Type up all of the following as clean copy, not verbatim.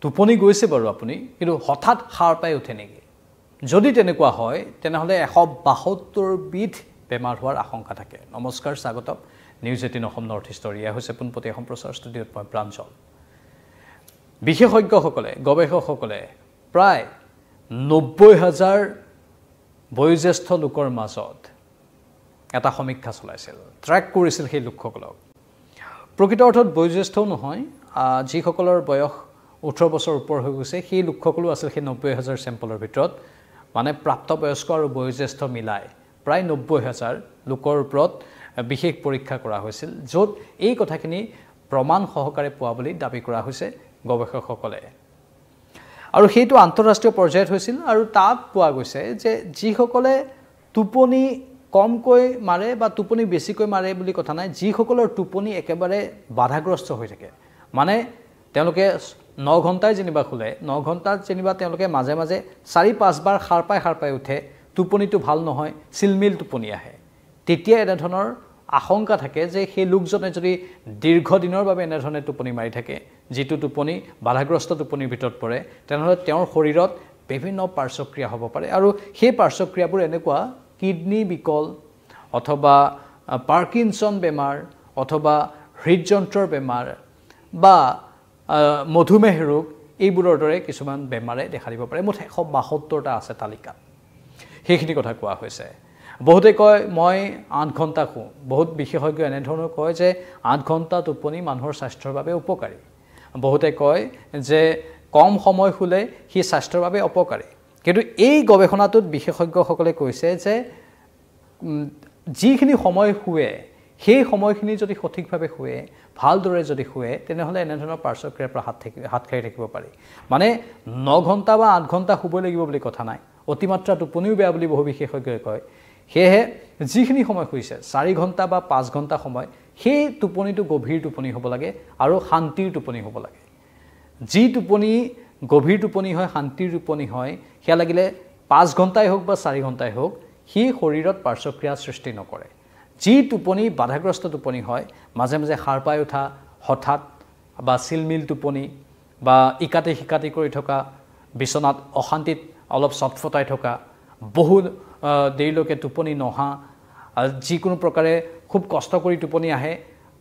টোপনি গৈছে বাৰু আপুনি কিন্তু হঠাৎ সাৰ পাই উঠে নেকি যদি তেনেকুৱা হয় তেনেহলে 172 বিধ বেমাৰ হোৱাৰ আশংকা থাকে নমস্কাৰ স্বাগতম নিউজ 18 অসম নৰ্থ ইষ্টৰ ইয়া হৈছে পোনপটীয়া সম্প্ৰচাৰ ষ্টুডিঅ'ত মই প্ৰাঞ্জল বিশেষজ্ঞসকলে গৱেষকসকলে প্ৰায় 90,000 বয়োজ্যেষ্ঠ লোকৰ মাজত এটা সমীক্ষা চলাইছিল ট্ৰেক কৰিছিল সেই লোকসকলক প্ৰকৃত অৰ্থত বয়োজ্যেষ্ঠও নহয় যিসকলৰ বয়স 18 বছৰ ওপৰ হৈ গৈছে সেই লোকসকলো আছিল সেই 90,000 চেম্পলৰ ভিতৰত মানে প্ৰাপ্তবয়স্ক আৰু বয়োজ্যেষ্ঠ মিলাই প্ৰায় 90,000 লোকৰ ওপৰত বিশেষ পৰীক্ষা কৰা হৈছিল য'ত এই কথাখিনি প্ৰমাণ সহকাৰে পোৱা বুলি দাবী কৰা হৈছে গৱেষকসকলে আৰু সেইটো আন্তঃৰাষ্ট্ৰীয় পৰ্যায়ত হৈছিল আৰু তাত পোৱা গৈছে যে যিসকলে টোপনি কমকৈ মাৰে বা টোপনি বেছিকৈ মাৰে বুলি কথা নাই যিসকলৰ টোপনি একেবাৰে বাধাগ্ৰস্ত হৈ থাকে মানে তেওঁলোকে 9 ঘণ্টাই যেনিবা খুলে 9 ঘণ্টাত যেনিবা তেওঁলোকে মাজে মাজে 4-5 বাৰ সাৰ পাই উঠে টোপনিটো ভাল নহয় সিলমিল টোপনি আহে তেতিয়া এনে ধৰণৰ আশংকা থাকে যে সেই লোকজনে যদি দীৰ্ঘদিনৰ বাবে এনে ধৰণে টোপনি মাৰি থাকে যেটো টোপনি বাধাগ্ৰস্ত টোপনিৰ ভিতৰত পৰে তেনেহলে তেওঁৰ শৰীৰত বিভিন্ন পাৰ্শ্বক্ৰিয়া হ'ব পাৰে আৰু সেই পাৰ্শ্বক্ৰিয়াবোৰ এনেকুৱা কিডনি বিকল অথবা পাৰ্কিনসন বেমাৰ অথবা হৃদযন্ত্ৰৰ বেমাৰ বা মধুমেহ ৰোগ এইবোৰৰ দৰে কিছুমান বেমাৰে দেখা দিব পাৰে মুঠ 172টা আছে তালিকাত সেইখিনি কথা কোৱা হৈছে বহুতে কয় মই 8 ঘণ্টা শু বহুত বিশেষজ্ঞ এনে ধৰণৰ কয় যে 8 ঘণ্টা টোপনি মানুহৰ স্বাস্থ্যৰ বাবে উপকাৰী বহুতে কয় যে কম সময় শুলে হি স্বাস্থ্যৰ বাবে অপকাৰী কিন্তু এই গৱেষণাটোত বিশেষজ্ঞসকলে কৈছে যে যিখিনি সময় শুৱে সেই সময়খিনি যদি সঠিকভাৱে শুৱে ভালদৰে যদি শুৱে তেনেহলে এনে ধৰণৰ পাৰ্শ্বক্ৰিয়াৰ পৰা হাত খাই থাকিব পাৰি মানে 9 ঘণ্টা বা 8 ঘণ্টা শুব লাগিব বুলি কথা নাই অতিমাত্ৰা টোপনিও বেয়া বুলি বহু বিশেষজ্ঞই কয় সেয়ে যিখিনি সময় শুইছে 4 ঘণ্টা বা 5 ঘণ্টা সময় সেই টোপনিটো গভীৰ টোপনি হ'ব লাগে আৰু শান্তিৰ টোপনি হ'ব লাগে যি টোপনি গভীৰ টোপনি হয় শান্তিৰ টোপনি হয় হেয়া লাগিলে 5 ঘণ্টাই হোক বা 4 ঘণ্টাই হোক হি শৰীৰত পাৰ্শ্বক্ৰিয়া সৃষ্টি নকৰে যি টোপনি বাধাগ্ৰস্ত টোপনি হয় মাজে মাজে সাৰ পাই উঠা হঠাৎ বা সিলমিল টোপনি বা ইকাতে হিকাতি কৰি থকা বিছনাত অশান্তিত অলপ ছটফটাই থকা বহু দেৰিলৈকে টোপনি নহা যিকোনো প্ৰকাৰে খুব কষ্ট কৰি টোপনি আহে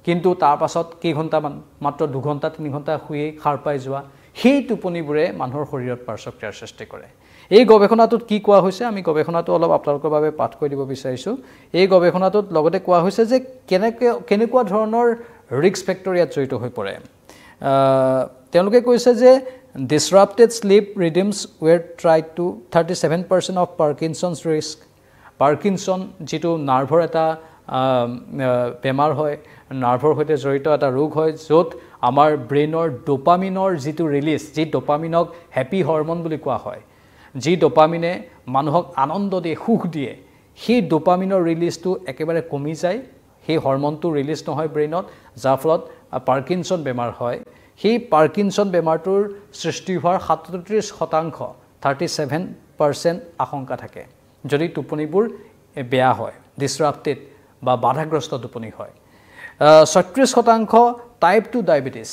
কিন্তু তাৰ পাছত কেই ঘণ্টামান মাত্ৰ 2 ঘণ্টা 3 ঘণ্টা শুই সাৰ পাই যোৱা সেই টোপনিবোৰে মানুহৰ শৰীৰত পাৰ্শ্বক্ৰিয়াৰ সৃষ্টি কৰে এই গৱেষণাটোত কি কোৱা হৈছে আমি গৱেষণাটো অলপ আপোনালোকৰ বাবে পাঠ কৰি দিব বিচাৰিছো এই গৱেষণাটোত লগতে কোৱা হৈছে যে কেনেকুৱা ধৰণৰ ৰিস্ক ফেক্টৰ ইয়াত জড়িত হৈ পৰে তেওঁলোকে কৈছে যে disrupted sleep rhythms were tried to 37% of Parkinson's risk Parkinson যেটো নাৰ্ভৰ এটা বেমাৰ হয় নাৰ্ভৰ সৈতে জড়িত এটা ৰোগ হয় য'ত আমাৰ ব্ৰেইনৰ ডোপামিনৰ যেটো ৰিলিজ যি ডোপামিনক হ্যাপি হৰমন বুলি কোৱা হয় যি ডোপামিনে মানুহক আনন্দ দিয়ে সুখ দিয়ে সেই ডোপামিনৰ ৰিলিজটো একেবাৰে কমি যায় সেই হৰমনটো ৰিলিজ নহয় ব্ৰেইনত যাৰ ফলত পাৰ্কিনসন বেমাৰ হয় সেই পাৰ্কিনসন বেমাৰটোৰ সৃষ্টি হোৱাৰ 37% 37% আশংকা থাকে যদি টোপনিবোৰ বেয়া হয় ডিসৰাপ্টেড বা বাধাগ্ৰস্ত টোপনি হয় 36% টাইপ 2 ডায়াবেটিস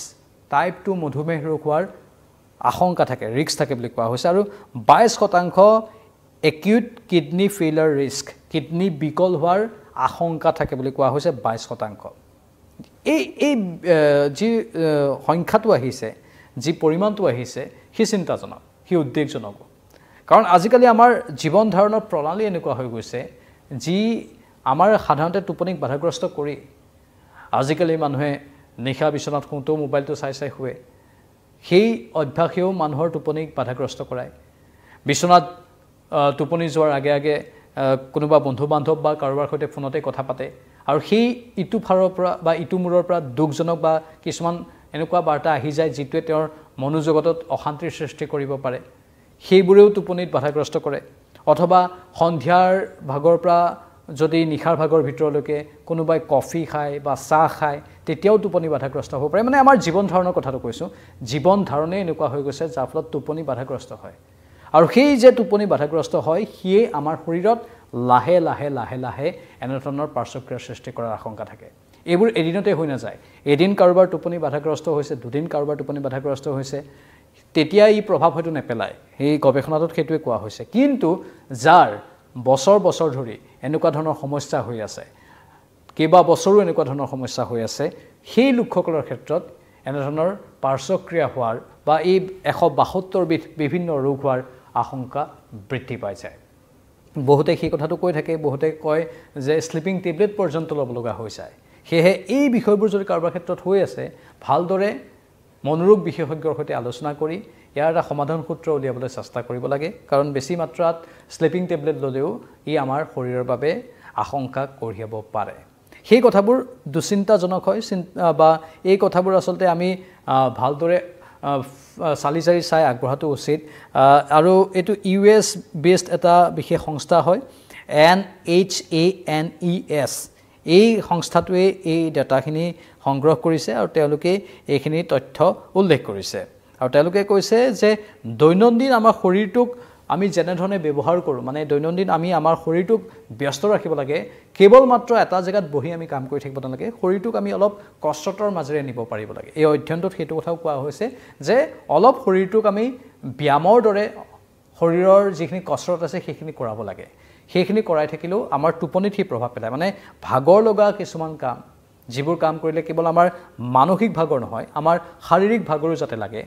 টাইপ 2 মধুমেহ ৰোগ হোৱাৰ আশংকা থাকে ৰিস্ক থাকে বুলি কোৱা হৈছে আৰু 22% acute kidney failure risk kidney বিকল হোৱাৰ আশংকা থাকে বুলি কোৱা হৈছে 22% এই যি সংখ্যাটো আহিছে যি পৰিমাণটো আহিছে হি চিন্তাজনক হি উদ্বেগজনক কাৰণ আজিকালি আমাৰ জীৱন ধাৰণৰ প্ৰণালী এনেকুৱা হৈ গৈছে যি আমাৰ সাধাৰণতে টোপনিক বাধাগ্ৰস্ত কৰি আজিকালি মানুহে নিশা বিছনাত শুওঁতে মোবাইলটো চাই শুৱে সেই অভ্যাসেও মানুহৰ টোপনিক বাধাগ্ৰস্ত কৰায় বিছনাত টোপনি যোৱাৰ আগে আগে কোনোবা বন্ধু বান্ধৱ বা কাৰোবাৰ সৈতে ফোনতে কথা পাতে আৰু সেই ইটো ফাৰৰ পৰা বা ইটো মূৰৰ পৰা দুখজনক বা কিছুমান এনেকুৱা বাৰ্তা আহি যায় যিটোৱে তেওঁৰ মনোজগতত অশান্তিৰ সৃষ্টি কৰিব পাৰে সেইবোৰেও টোপনিত বাধাগ্ৰস্ত কৰে অথবা সন্ধিয়াৰ ভাগৰ পৰা যদি নিখাৰ ভাগৰ ভিতৰলৈকে কোনোবাই কফি খায় বা চাহ খায় তেতিয়াও টোপনি বাধাগ্ৰস্ত হ'ব পাৰে মানে আমাৰ জীৱন ধাৰণৰ কথাটো কৈছো জীৱন ধাৰণে এনেকুৱা হৈ গৈছে যাৰ ফলত টোপনি বাধাগ্ৰস্ত হয় আৰু সেই যে টোপনি বাধাগ্ৰস্ত হয় হিয়ে আমাৰ শৰীৰত লাহে লাহে লাহে লাহে এনে ধৰণৰ পাৰ্শ্বক্ৰিয়াৰ সৃষ্টি কৰাৰ আশংকা থাকে এইবোৰ এদিনতে হৈ নাযায় এদিন কাৰোবাৰ টোপনি বাধাগ্ৰস্ত হৈছে দুদিন কাৰোবাৰ টোপনি বাধাগ্ৰস্ত হৈছে তেতিয়া ই প্ৰভাৱ হয়তো নেপেলায় এই গৱেষণাটোত সেইটোৱে কোৱা হৈছে কিন্তু যাৰ বছৰ বছৰ ধৰি এনেকুৱা ধৰণৰ সমস্যা হৈ আছে কেইবা বছৰো এনেকুৱা ধৰণৰ সমস্যা হৈ আছে সেই লোকসকলৰ ক্ষেত্ৰত এনেধৰণৰ পাৰ্শ্বক্ৰিয়া হোৱাৰ বা এই 172 বিধ বিভিন্ন ৰোগ হোৱাৰ আশংকা বৃদ্ধি পাই যায় বহুতে সেই কথাটো কৈ থাকে বহুতে কয় যে স্লিপিং টেবলেট পৰ্যন্ত ল'ব লগা হৈ যায় সেয়ে এই বিষয়বোৰ যদি কাৰোবাৰ ক্ষেত্ৰত হৈ আছে ভালদৰে মনোৰোগ বিশেষজ্ঞৰ সৈতে আলোচনা কৰি ইয়াৰ এটা সমাধান সূত্ৰ উলিয়াবলৈ চেষ্টা কৰিব লাগে কাৰণ বেছি মাত্ৰাত স্লিপিং টেবলেট ল'লেও ই আমাৰ শৰীৰৰ বাবে আশংকা কঢ়িয়াব পাৰে সেই কথাবোৰ দুচিন্তাজনক হয় বা এই কথাবোৰ আচলতে আমি ভালদৰে চালিজাৰি চাই আগবঢ়াটো উচিত আৰু এইটো ইউএছ বেছড এটা বিশেষ সংস্থা হয় NHANES এই সংস্থাটোৱে এই ডাটাখিনি সংগ্ৰহ কৰিছে আৰু তেওঁলোকে এইখিনি তথ্য উল্লেখ কৰিছে আৰু তেওঁলোকে কৈছে যে দৈনন্দিন আমাৰ শৰীৰটোক আমি যেনে ধৰণে ব্যৱহাৰ কৰোঁ মানে দৈনন্দিন আমি আমাৰ শৰীৰটোক ব্যস্ত ৰাখিব লাগে কেৱল মাত্ৰ এটা জেগাত বহি আমি কাম কৰি থাকিব নালাগে শৰীৰটোক আমি অলপ কষ্টৰ মাজেৰে নিব পাৰিব লাগে এই অধ্যয়নটোত সেইটো কথাও কোৱা হৈছে যে অলপ শৰীৰটোক আমি ব্যায়ামৰ দৰে শৰীৰৰ যিখিনি কষ্টত আছে সেইখিনি কৰাব লাগে সেইখিনি কৰাই থাকিলেও আমাৰ টোপনিত হি প্ৰভাৱ পেলায় মানে ভাগৰ লগা কিছুমান কাম যিবোৰ কাম কৰিলে কেৱল আমাৰ মানসিক ভাগৰ নহয় আমাৰ শাৰীৰিক ভাগৰো যাতে লাগে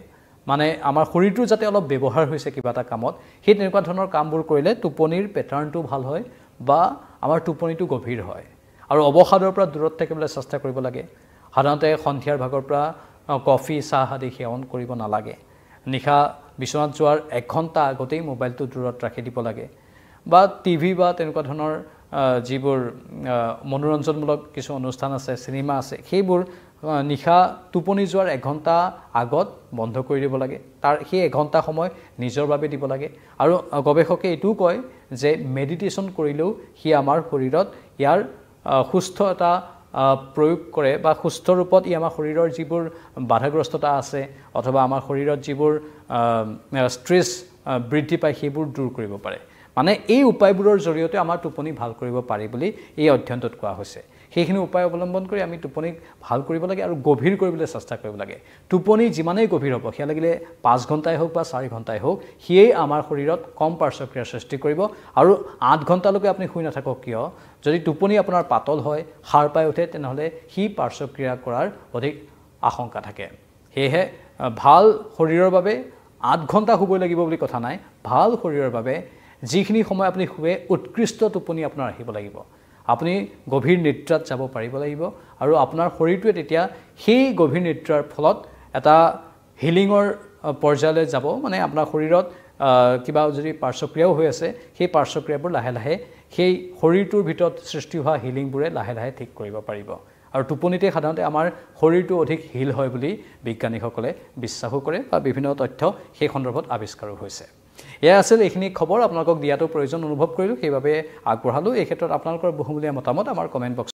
মানে আমাৰ শৰীৰটো যাতে অলপ ব্যৱহাৰ হৈছে কিবা এটা কামত সেই তেনেকুৱা ধৰণৰ কামবোৰ কৰিলে টোপনিৰ পেটাৰ্নটো ভাল হয় বা আমাৰ টোপনিটো গভীৰ হয় আৰু অৱসাদৰ পৰা দূৰত থাকিবলৈ চেষ্টা কৰিব লাগে সাধাৰণতে সন্ধিয়াৰ ভাগৰ পৰা কফি চাহ আদি সেৱন কৰিব নালাগে নিশা বিচনাত যোৱাৰ 1 ঘণ্টা আগতেই মোবাইলটো দূৰত ৰাখি দিব লাগে বা টিভি বা তেনেকুৱা ধৰণৰ যিবোৰ মনোৰঞ্জনমূলক কিছু অনুষ্ঠান আছে সিনেমা আছে সেইবোৰ নিশা টোপনি যোৱাৰ 1 ঘণ্টা আগত বন্ধ কৰি দিব লাগে তাৰ সেই 1 ঘণ্টা সময় নিজৰ বাবে দিব লাগে আৰু গৱেষকে এইটোও কয় যে মেডিটেশ্যন কৰিলেও হি আমাৰ শৰীৰত ইয়াৰ সুস্থ এটা প্ৰয়োগ কৰে বা সুস্থ ৰূপত ই আমাৰ শৰীৰৰ যিবোৰ বাধাগ্ৰস্ততা আছে অথবা আমাৰ শৰীৰত যিবোৰ ষ্ট্ৰেছ বৃদ্ধি পায় সেইবোৰ দূৰ কৰিব পাৰে মানে এই উপায়বোৰৰ জৰিয়তে আমাৰ টোপনি ভাল কৰিব পাৰি বুলি এই অধ্যয়নটোত কোৱা হৈছে সেইখিনি উপায় অৱলম্বন কৰি আমি টোপনিক ভাল কৰিব লাগে আৰু গভীৰ কৰিবলৈ চেষ্টা কৰিব লাগে টোপনি যিমানেই গভীৰ হ'ব সেয়া লাগিলে 5 ঘণ্টাই হোক বা 4 ঘণ্টাই হোক সিয়েই আমাৰ শৰীৰত কম পাৰ্শ্বক্ৰিয়াৰ সৃষ্টি কৰিব আৰু 8 ঘণ্টালৈকে আপুনি শুই নাথাকক কিয় যদি টোপনি আপোনাৰ পাতল হয় সাৰ পাই উঠে তেনেহলে হি পাৰ্শ্বক্ৰিয়া কৰাৰ অধিক আশংকা থাকে সেয়ে ভাল শৰীৰৰ বাবে 8 ঘণ্টা শুব লাগিব বুলি কথা নাই ভাল শৰীৰৰ বাবে যিখিনি সময় আপুনি শুৱে উৎকৃষ্ট টোপনি আপোনাৰ আহিব লাগিব আপুনি গভীৰ নিদ্ৰাত যাব পাৰিব লাগিব আৰু আপোনাৰ শৰীৰটোৱে তেতিয়া সেই গভীৰ নিদ্ৰাৰ ফলত এটা হিলিঙৰ পৰ্যায়লৈ যাব মানে আপোনাৰ শৰীৰত কিবা যদি পাৰ্শ্বক্ৰিয়াও হৈ আছে সেই পাৰ্শ্বক্ৰিয়াবোৰ লাহে লাহে সেই শৰীৰটোৰ ভিতৰত সৃষ্টি হোৱা হিলিংবোৰে লাহে লাহে ঠিক কৰিব পাৰিব আৰু টোপনিতে সাধাৰণতে আমাৰ শৰীৰটো অধিক হিল হয় বুলি বিজ্ঞানীসকলে বিশ্বাসো কৰে বা বিভিন্ন তথ্য সেই সন্দৰ্ভত আৱিষ্কাৰো হৈছে এয়া আছিল এইখিনি খবৰ আপোনালোকক দিয়াটো প্ৰয়োজন অনুভৱ কৰিলোঁ সেইবাবে আগবঢ়ালোঁ এই ক্ষেত্ৰত আপোনালোকৰ বহুমূলীয়া মতামত আমাৰ কমেন্ট বক্স